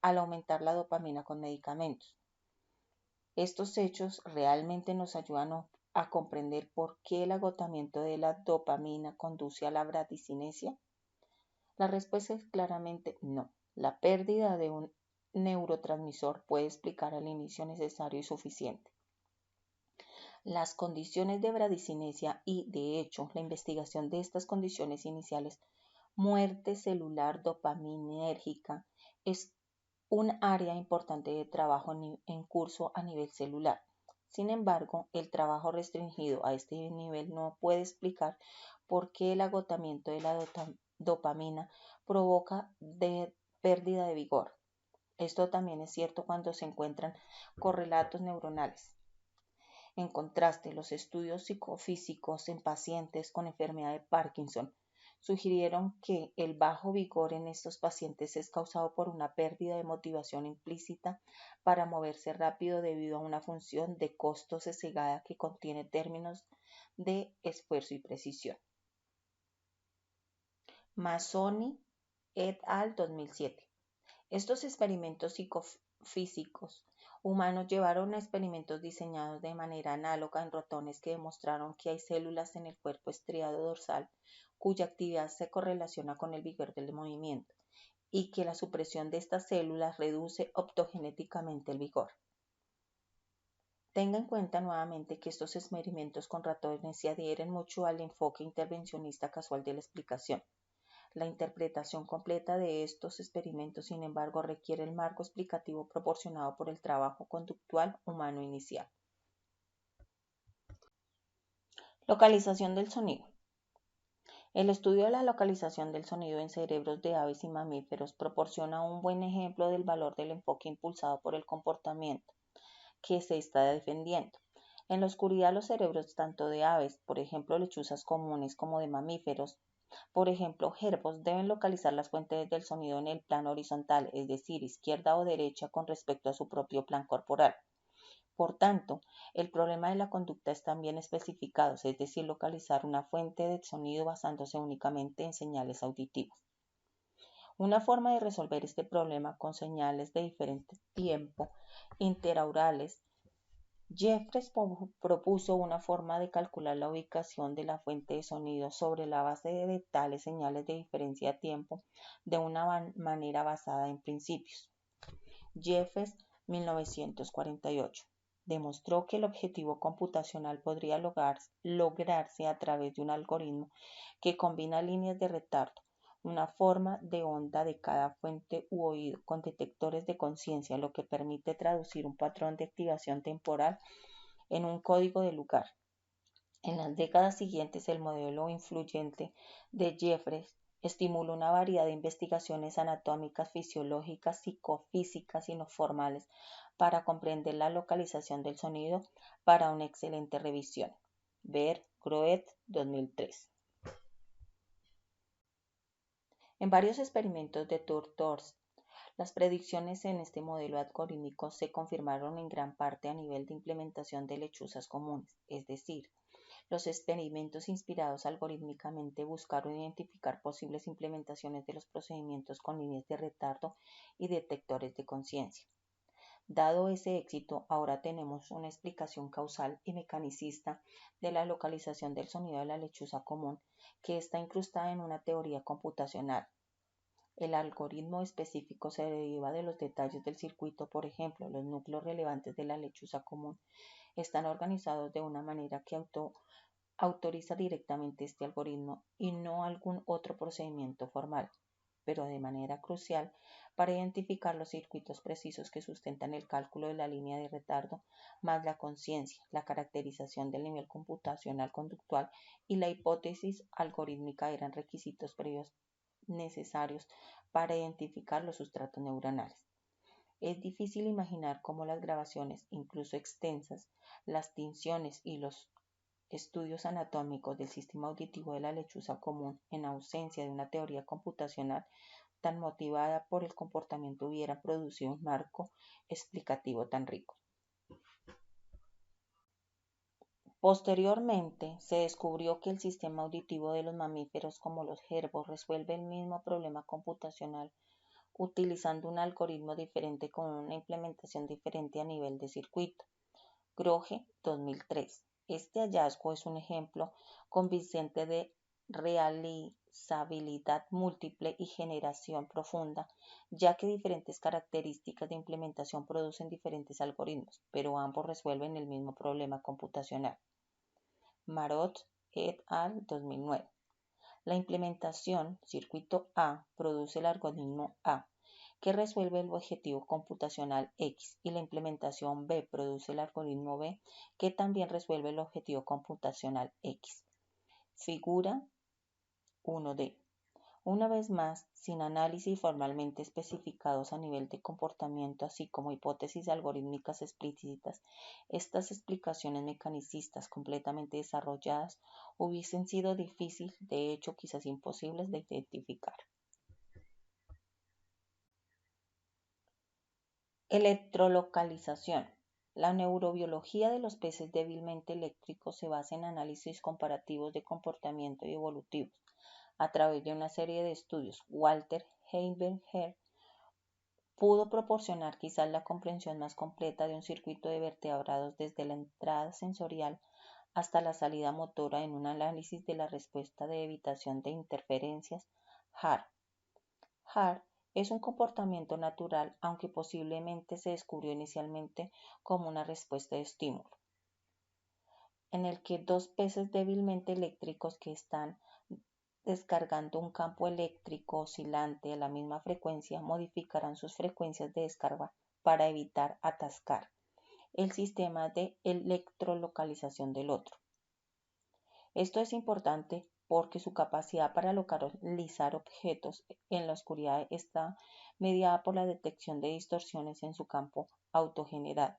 al aumentar la dopamina con medicamentos. Estos hechos realmente nos ayudan a comprender por qué el agotamiento de la dopamina conduce a la bradicinesia. La respuesta es claramente no. La pérdida de un neurotransmisor puede explicar el inicio necesario y suficiente. Las condiciones de bradicinesia y, de hecho, la investigación de estas condiciones iniciales, muerte celular dopaminérgica, es un área importante de trabajo en curso a nivel celular. Sin embargo, el trabajo restringido a este nivel no puede explicar por qué el agotamiento de la dopamina provoca pérdida de vigor. Esto también es cierto cuando se encuentran correlatos neuronales. En contraste, los estudios psicofísicos en pacientes con enfermedad de Parkinson Sugirieron que el bajo vigor en estos pacientes es causado por una pérdida de motivación implícita para moverse rápido debido a una función de costo sesgada que contiene términos de esfuerzo y precisión. Mazzoni et al. 2007. Estos experimentos psicofísicos humanos llevaron a experimentos diseñados de manera análoga en ratones que demostraron que hay células en el cuerpo estriado dorsal cuya actividad se correlaciona con el vigor del movimiento y que la supresión de estas células reduce optogenéticamente el vigor. Tenga en cuenta nuevamente que estos experimentos con ratones se adhieren mucho al enfoque intervencionista casual de la explicación. La interpretación completa de estos experimentos, sin embargo, requiere el marco explicativo proporcionado por el trabajo conductual humano inicial. Localización del sonido. El estudio de la localización del sonido en cerebros de aves y mamíferos proporciona un buen ejemplo del valor del enfoque impulsado por el comportamiento que se está defendiendo. En la oscuridad, los cerebros tanto de aves, por ejemplo lechuzas comunes, como de mamíferos, por ejemplo jerbos, deben localizar las fuentes del sonido en el plano horizontal, es decir, izquierda o derecha con respecto a su propio plan corporal. Por tanto, el problema de la conducta es también especificado, es decir, localizar una fuente de sonido basándose únicamente en señales auditivas. Una forma de resolver este problema con señales de diferente tiempo interaurales, Jeffreys propuso una forma de calcular la ubicación de la fuente de sonido sobre la base de tales señales de diferencia de tiempo de una manera basada en principios. Jeffreys, 1948, demostró que el objetivo computacional podría lograrse a través de un algoritmo que combina líneas de retardo, una forma de onda de cada fuente u oído con detectores de conciencia, lo que permite traducir un patrón de activación temporal en un código de lugar. En las décadas siguientes, el modelo influyente de Jeffreys estimuló una variedad de investigaciones anatómicas, fisiológicas, psicofísicas y no formales para comprender la localización del sonido para una excelente revisión. Ver Groet, 2003. En varios experimentos de Thorst, las predicciones en este modelo algorítmico se confirmaron en gran parte a nivel de implementación de lechuzas comunes, es decir, los experimentos inspirados algorítmicamente buscaron identificar posibles implementaciones de los procedimientos con líneas de retardo y detectores de conciencia. Dado ese éxito, ahora tenemos una explicación causal y mecanicista de la localización del sonido de la lechuza común que está incrustada en una teoría computacional. El algoritmo específico se deriva de los detalles del circuito, por ejemplo, los núcleos relevantes de la lechuza común están organizados de una manera que autoriza directamente este algoritmo y no algún otro procedimiento formal, pero de manera crucial para identificar los circuitos precisos que sustentan el cálculo de la línea de retardo, más la conciencia, la caracterización del nivel computacional conductual y la hipótesis algorítmica eran requisitos previos necesarios para identificar los sustratos neuronales. Es difícil imaginar cómo las grabaciones, incluso extensas, las tinciones y los estudios anatómicos del sistema auditivo de la lechuza común, en ausencia de una teoría computacional tan motivada por el comportamiento, hubieran producido un marco explicativo tan rico. Posteriormente, se descubrió que el sistema auditivo de los mamíferos como los jerbos resuelve el mismo problema computacional utilizando un algoritmo diferente con una implementación diferente a nivel de circuito. Groge, 2003. Este hallazgo es un ejemplo convincente de realizabilidad múltiple y generación profunda, ya que diferentes características de implementación producen diferentes algoritmos, pero ambos resuelven el mismo problema computacional. Marot et al. 2009. La implementación circuito A produce el algoritmo A, que resuelve el objetivo computacional X, y la implementación B produce el algoritmo B, que también resuelve el objetivo computacional X. Figura 1D. Una vez más, sin análisis formalmente especificados a nivel de comportamiento, así como hipótesis algorítmicas explícitas, estas explicaciones mecanicistas completamente desarrolladas hubiesen sido difíciles, de hecho quizás imposibles de identificar. Electrolocalización. La neurobiología de los peces débilmente eléctricos se basa en análisis comparativos de comportamiento y evolutivos. A través de una serie de estudios, Walter Heidenreich pudo proporcionar quizás la comprensión más completa de un circuito de vertebrados desde la entrada sensorial hasta la salida motora en un análisis de la respuesta de evitación de interferencias HAR. HAR es un comportamiento natural, aunque posiblemente se descubrió inicialmente como una respuesta de estímulo, en el que dos peces débilmente eléctricos que están descargando un campo eléctrico oscilante a la misma frecuencia modificarán sus frecuencias de descarga para evitar atascar el sistema de electrolocalización del otro. Esto es importante porque su capacidad para localizar objetos en la oscuridad está mediada por la detección de distorsiones en su campo autogenerado.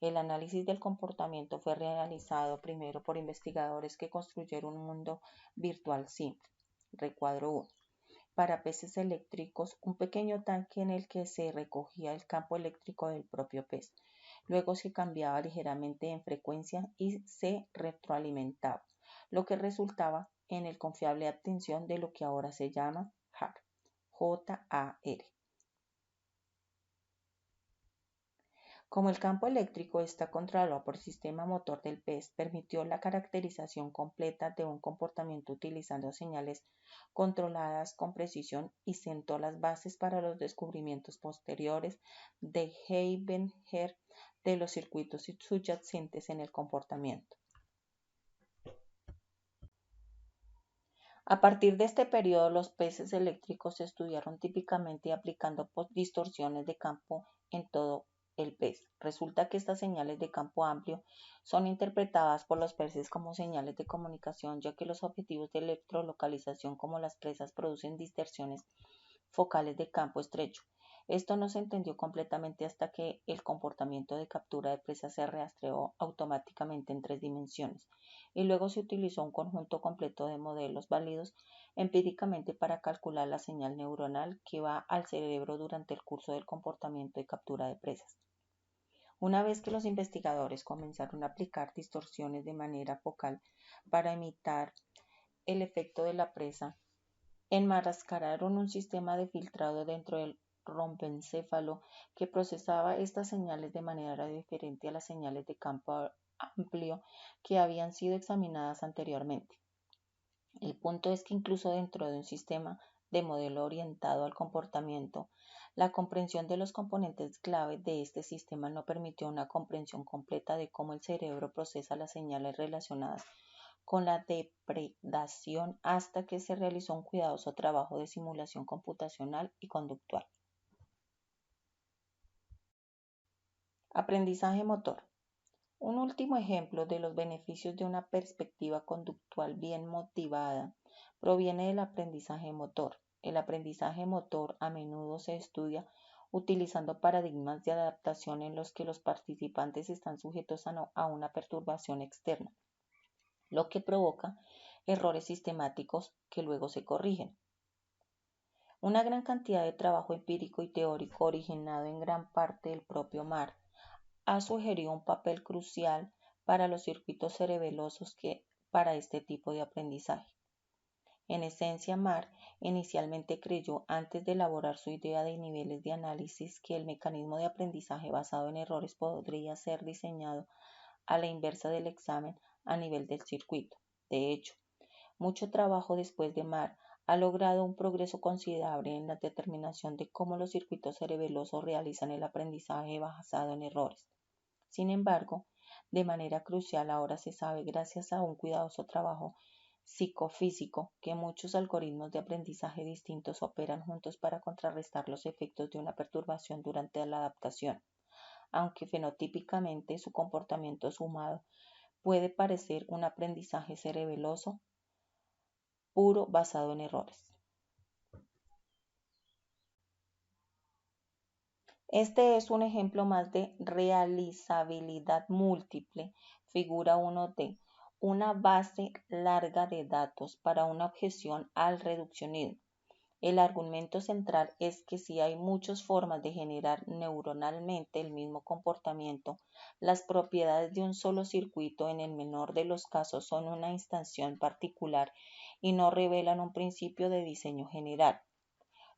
El análisis del comportamiento fue realizado primero por investigadores que construyeron un mundo virtual simple. Recuadro 1. Para peces eléctricos, un pequeño tanque en el que se recogía el campo eléctrico del propio pez. Luego se cambiaba ligeramente en frecuencia y se retroalimentaba, lo que resultaba en el confiable obtención de lo que ahora se llama JAR. J-A-R. Como el campo eléctrico está controlado por el sistema motor del pez, permitió la caracterización completa de un comportamiento utilizando señales controladas con precisión y sentó las bases para los descubrimientos posteriores de Heidenreich de los circuitos subyacentes en el comportamiento. A partir de este periodo, los peces eléctricos se estudiaron típicamente aplicando distorsiones de campo en todo el pez. Resulta que estas señales de campo amplio son interpretadas por los peces como señales de comunicación, ya que los objetivos de electrolocalización como las presas producen distorsiones focales de campo estrecho. Esto no se entendió completamente hasta que el comportamiento de captura de presas se rastreó automáticamente en 3 dimensiones y luego se utilizó un conjunto completo de modelos válidos empíricamente para calcular la señal neuronal que va al cerebro durante el curso del comportamiento de captura de presas. Una vez que los investigadores comenzaron a aplicar distorsiones de manera focal para imitar el efecto de la presa, enmascararon un sistema de filtrado dentro del rompencéfalo que procesaba estas señales de manera diferente a las señales de campo amplio que habían sido examinadas anteriormente. El punto es que incluso dentro de un sistema de modelo orientado al comportamiento, la comprensión de los componentes clave de este sistema no permitió una comprensión completa de cómo el cerebro procesa las señales relacionadas con la depredación hasta que se realizó un cuidadoso trabajo de simulación computacional y conductual. Aprendizaje motor. Un último ejemplo de los beneficios de una perspectiva conductual bien motivada proviene del aprendizaje motor. El aprendizaje motor a menudo se estudia utilizando paradigmas de adaptación en los que los participantes están sujetos a una perturbación externa, lo que provoca errores sistemáticos que luego se corrigen. Una gran cantidad de trabajo empírico y teórico originado en gran parte del propio Marr ha sugerido un papel crucial para los circuitos cerebelosos para este tipo de aprendizaje. En esencia, Marr inicialmente creyó, antes de elaborar su idea de niveles de análisis, que el mecanismo de aprendizaje basado en errores podría ser diseñado a la inversa del examen a nivel del circuito. De hecho, mucho trabajo después de Marr ha logrado un progreso considerable en la determinación de cómo los circuitos cerebelosos realizan el aprendizaje basado en errores. Sin embargo, de manera crucial ahora se sabe, gracias a un cuidadoso trabajo psicofísico, que muchos algoritmos de aprendizaje distintos operan juntos para contrarrestar los efectos de una perturbación durante la adaptación, aunque fenotípicamente su comportamiento sumado puede parecer un aprendizaje cerebeloso puro basado en errores. Este es un ejemplo más de realizabilidad múltiple, figura 1D, una base larga de datos para una objeción al reduccionismo. El argumento central es que si hay muchas formas de generar neuronalmente el mismo comportamiento, las propiedades de un solo circuito en el menor de los casos son una instanción particular y no revelan un principio de diseño general.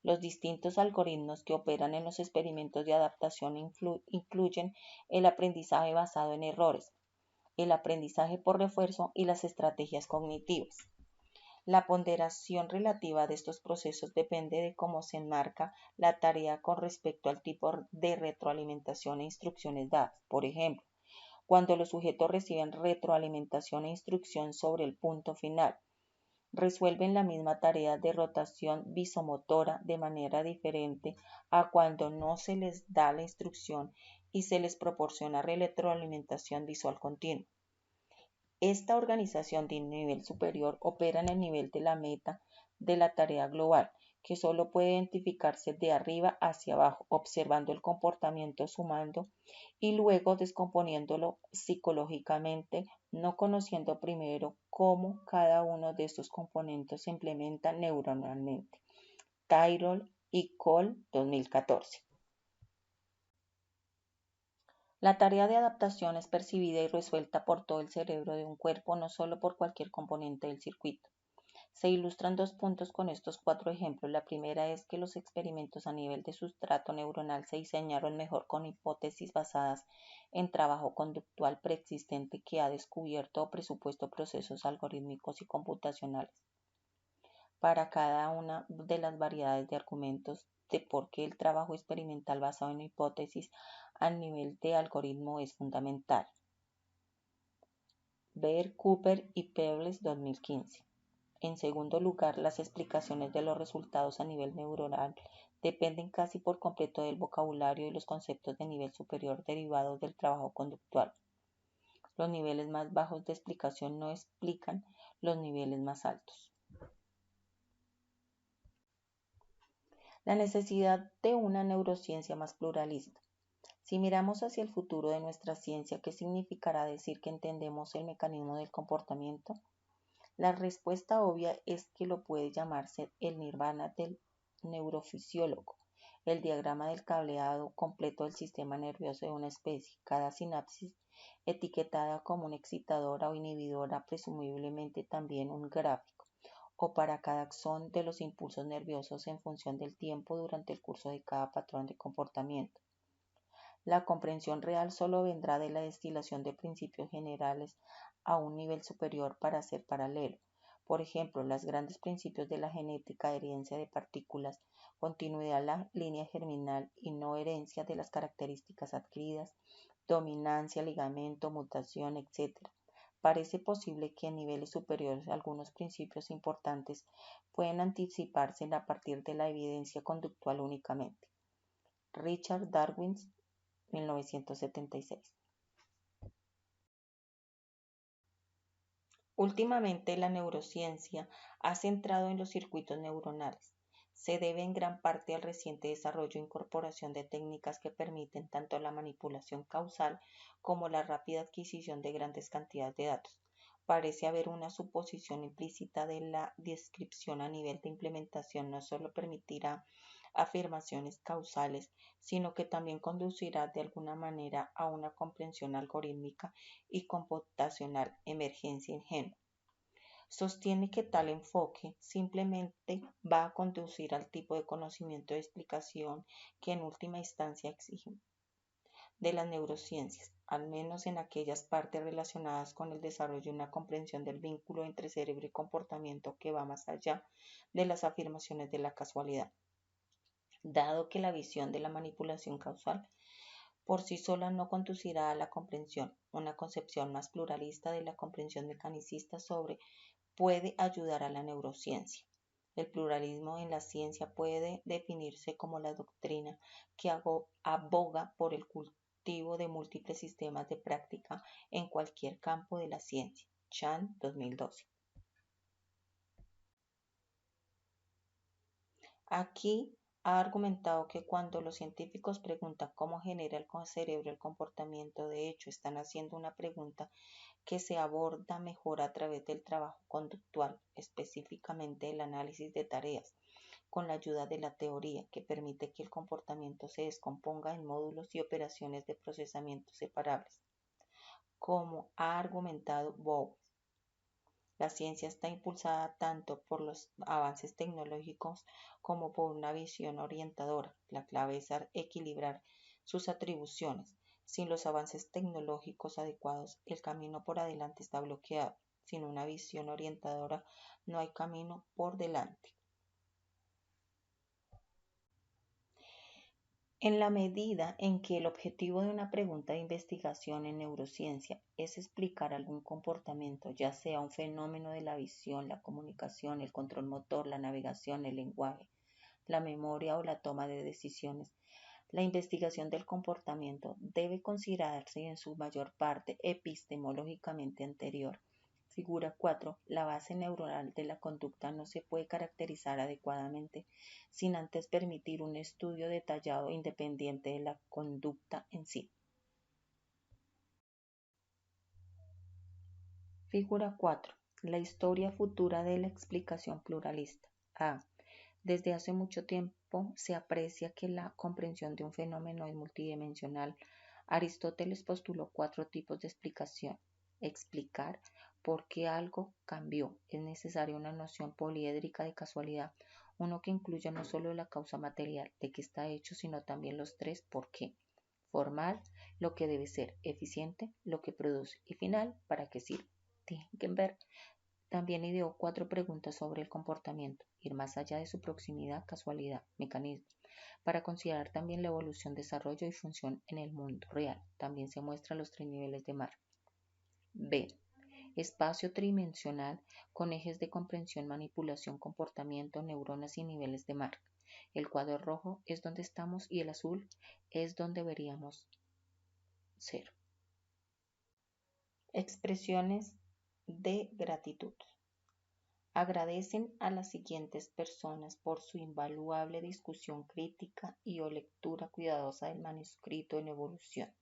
Los distintos algoritmos que operan en los experimentos de adaptación incluyen el aprendizaje basado en errores, el aprendizaje por refuerzo y las estrategias cognitivas. La ponderación relativa de estos procesos depende de cómo se enmarca la tarea con respecto al tipo de retroalimentación e instrucciones dadas. Por ejemplo, cuando los sujetos reciben retroalimentación e instrucción sobre el punto final, resuelven la misma tarea de rotación visomotora de manera diferente a cuando no se les da la instrucción y se les proporciona retroalimentación visual continua. Esta organización de nivel superior opera en el nivel de la meta de la tarea global, que solo puede identificarse de arriba hacia abajo, observando el comportamiento sumando y luego descomponiéndolo psicológicamente, no conociendo primero cómo cada uno de estos componentes se implementa neuronalmente. Tyrrell y Cole, 2014. La tarea de adaptación es percibida y resuelta por todo el cerebro de un cuerpo, no solo por cualquier componente del circuito. Se ilustran 2 puntos con estos 4 ejemplos. La primera es que los experimentos a nivel de sustrato neuronal se diseñaron mejor con hipótesis basadas en trabajo conductual preexistente que ha descubierto o presupuesto procesos algorítmicos y computacionales para cada una de las variedades de argumentos de por qué el trabajo experimental basado en hipótesis a nivel de algoritmo es fundamental. Ver Cooper y Peebles, 2015. En segundo lugar, las explicaciones de los resultados a nivel neuronal dependen casi por completo del vocabulario y los conceptos de nivel superior derivados del trabajo conductual. Los niveles más bajos de explicación no explican los niveles más altos. La necesidad de una neurociencia más pluralista. Si miramos hacia el futuro de nuestra ciencia, ¿qué significará decir que entendemos el mecanismo del comportamiento? La respuesta obvia es que lo puede llamarse el nirvana del neurofisiólogo, el diagrama del cableado completo del sistema nervioso de una especie, cada sinapsis etiquetada como una excitadora o inhibidora, presumiblemente también un gráfico, o para cada axón de los impulsos nerviosos en función del tiempo durante el curso de cada patrón de comportamiento. La comprensión real solo vendrá de la destilación de principios generales a un nivel superior para ser paralelo. Por ejemplo, los grandes principios de la genética, herencia de partículas, continuidad de la línea germinal y no herencia de las características adquiridas, dominancia, ligamento, mutación, etc. Parece posible que en niveles superiores algunos principios importantes pueden anticiparse a partir de la evidencia conductual únicamente. Richard Darwin, 1976. Últimamente la neurociencia ha centrado en los circuitos neuronales. Se debe en gran parte al reciente desarrollo e incorporación de técnicas que permiten tanto la manipulación causal como la rápida adquisición de grandes cantidades de datos. Parece haber una suposición implícita de la descripción a nivel de implementación no solo permitirá afirmaciones causales, sino que también conducirá de alguna manera a una comprensión algorítmica y computacional emergencia ingenua. Sostiene que tal enfoque simplemente va a conducir al tipo de conocimiento de explicación que en última instancia exigen de las neurociencias, al menos en aquellas partes relacionadas con el desarrollo de una comprensión del vínculo entre cerebro y comportamiento que va más allá de las afirmaciones de la casualidad. Dado que la visión de la manipulación causal por sí sola no conducirá a la comprensión, una concepción más pluralista de la comprensión mecanicista puede ayudar a la neurociencia. El pluralismo en la ciencia puede definirse como la doctrina que aboga por el cultivo de múltiples sistemas de práctica en cualquier campo de la ciencia. Chan, 2012. Aquí ha argumentado que cuando los científicos preguntan cómo genera el cerebro el comportamiento, de hecho están haciendo una pregunta que se aborda mejor a través del trabajo conductual, específicamente el análisis de tareas, con la ayuda de la teoría, que permite que el comportamiento se descomponga en módulos y operaciones de procesamiento separables. Como ha argumentado Bowles, la ciencia está impulsada tanto por los avances tecnológicos como por una visión orientadora. La clave es equilibrar sus atribuciones. Sin los avances tecnológicos adecuados, el camino por adelante está bloqueado. Sin una visión orientadora, no hay camino por delante. En la medida en que el objetivo de una pregunta de investigación en neurociencia es explicar algún comportamiento, ya sea un fenómeno de la visión, la comunicación, el control motor, la navegación, el lenguaje, la memoria o la toma de decisiones, la investigación del comportamiento debe considerarse en su mayor parte epistemológicamente anterior. Figura 4. La base neuronal de la conducta no se puede caracterizar adecuadamente sin antes permitir un estudio detallado e independiente de la conducta en sí. Figura 4. La historia futura de la explicación pluralista. A. Desde hace mucho tiempo se aprecia que la comprensión de un fenómeno es multidimensional. Aristóteles postuló 4 tipos de explicación. Explicar por qué algo cambió. Es necesaria una noción poliédrica de casualidad, uno que incluya no solo la causa material de que está hecho, sino también los 3 por qué. Formal, lo que debe ser; eficiente, lo que produce; y final, para qué sirve. Tinkenberg también ideó 4 preguntas sobre el comportamiento, ir más allá de su proximidad, casualidad, mecanismo, para considerar también la evolución, desarrollo y función en el mundo real. También se muestran los 3 niveles de Mark. B. Espacio tridimensional con ejes de comprensión, manipulación, comportamiento, neuronas y niveles de Mark. El cuadro rojo es donde estamos y el azul es donde deberíamos ser. Expresiones de gratitud. Agradecen a las siguientes personas por su invaluable discusión crítica y o lectura cuidadosa del manuscrito en evolución.